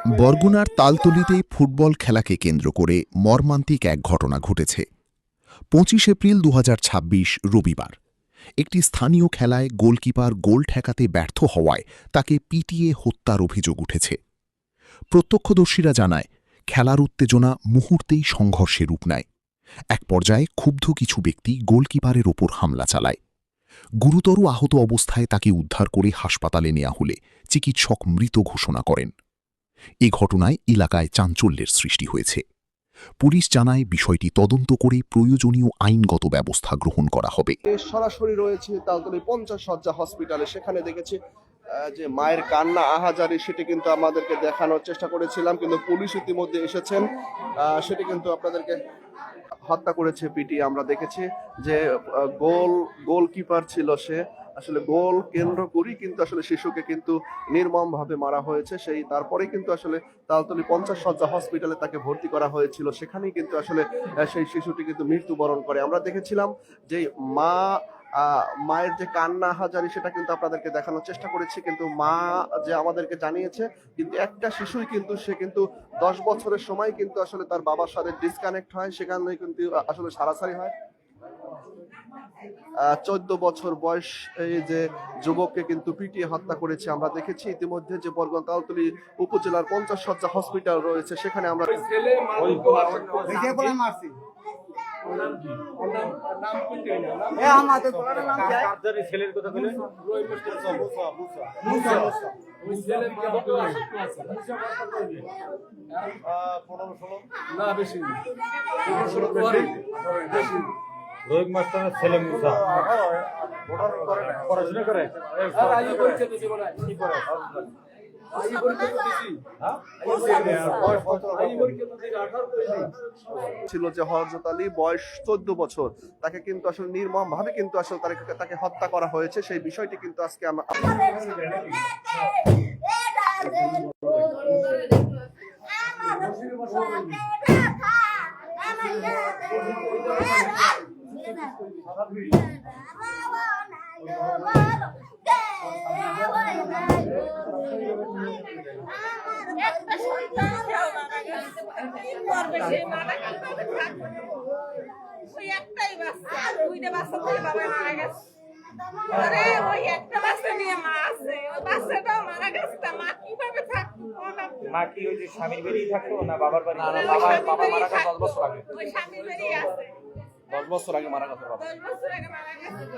বরগুনার তালতলীতে ফুটবল খেলাকে কেন্দ্র করে মর্মান্তিক এক ঘটনা ঘটেছে। ২৫ এপ্রিল ২০২৬ রবিবার একটি স্থানীয় খেলায় গোলকিপার গোল ঠেকাতে ব্যর্থ হওয়ায় তাকে পিটিয়ে হত্যার অভিযোগ উঠেছে। প্রত্যক্ষদর্শীরা জানায়, খেলার উত্তেজনা মুহূর্তেই সংঘর্ষে রূপ নেয়। এক পর্যায়ে ক্ষুব্ধ কিছু ব্যক্তি গোলকিপারের ওপর হামলা চালায়। গুরুতর আহত অবস্থায় তাকে উদ্ধার করে হাসপাতালে নেওয়া হলে চিকিৎসক মৃত ঘোষণা করেন। এ ঘটনায় এলাকায় চাঞ্চল্যের সৃষ্টি হয়েছে। পুলিশ জানায়, বিষয়টি তদন্ত করে প্রয়োজনীয় আইনগত ব্যবস্থা গ্রহণ করা হবে। সরাসরি রয়েছে তালতলী 50 শয্যা হসপিটালে। সেখানে দেখেছি যে মায়ের কান্না আহাজারি, সেটি কিন্তু আমাদেরকে দেখানোর চেষ্টা করেছিলাম, কিন্তু পুলিশ ইতিমধ্যে এসেছেন। সেটি কিন্তু আপনাদেরকে হত্যা করেছে পিটিয়ে। আমরা দেখেছি যে গোলকিপার ছিল সে, আসলে গোল কেন্দ্র করি কিন্তু আসলে শিশুকে কিন্তু নির্মম ভাবে মারা হয়েছে। তারপরে কিন্তু আসলে তালতলী 50 শয্যা হসপিটালে তাকে ভর্তি করা হয়েছিল। সেখানেই কিন্তু আসলে সেই শিশুটি কিন্তু মৃত্যুবরণ করে। আমরা দেখেছিলাম যে মায়ের যে কান্না হাজারি, সেটা কিন্তু আপনাদেরকে দেখানোর চেষ্টা করেছি, কিন্তু মা যে আমাদেরকে জানিয়েছে কিন্তু একটা শিশুই কিন্তু সে কিন্তু 10 বছরের সময় কিন্তু আসলে তার বাবার সাথে ডিসকানেক্ট হয়, সেখানে কিন্তু আসলে সারাসারি হয়। 14 বছর বয়স এই যে যুবককে কিন্তু পিটিয়ে হত্যা করেছে। আমরা দেখেছি ইতিমধ্যে যে বরগুনা তালতলী উপজেলার 50 শয্যা হসপিটাল রয়েছে, সেখানে আমরা রোহিত মাস্টারের ছেলে মুসা পড়াশোনা করে ছিল যে হযরত আলী, বয়স 14 বছর। তাকে কিন্তু আসলে নির্মম ভাবে কিন্তু আসলে তাকে হত্যা করা হয়েছে। সেই বিষয়টি কিন্তু আজকে আমরা একটাই বাচ্চা, দুইটা বাচ্চা থেকে বাবা মারা গেছে। আরে ওই একটা বাচ্চা নিয়ে মা আছে, ওই বাচ্চাটাও মারা গেছে। মা কিভাবে থাকতো? মা কি ওই যে স্বামীর বাড়ি থাকতো না বাবার বাড়ি? বাবা মারা গেছে 10 বছর আগে। ওই স্বামীর বাড়ি আছে, 10 বছর আগে মারা গেছে বাবা। 10 বছর আগে মারা গেছে।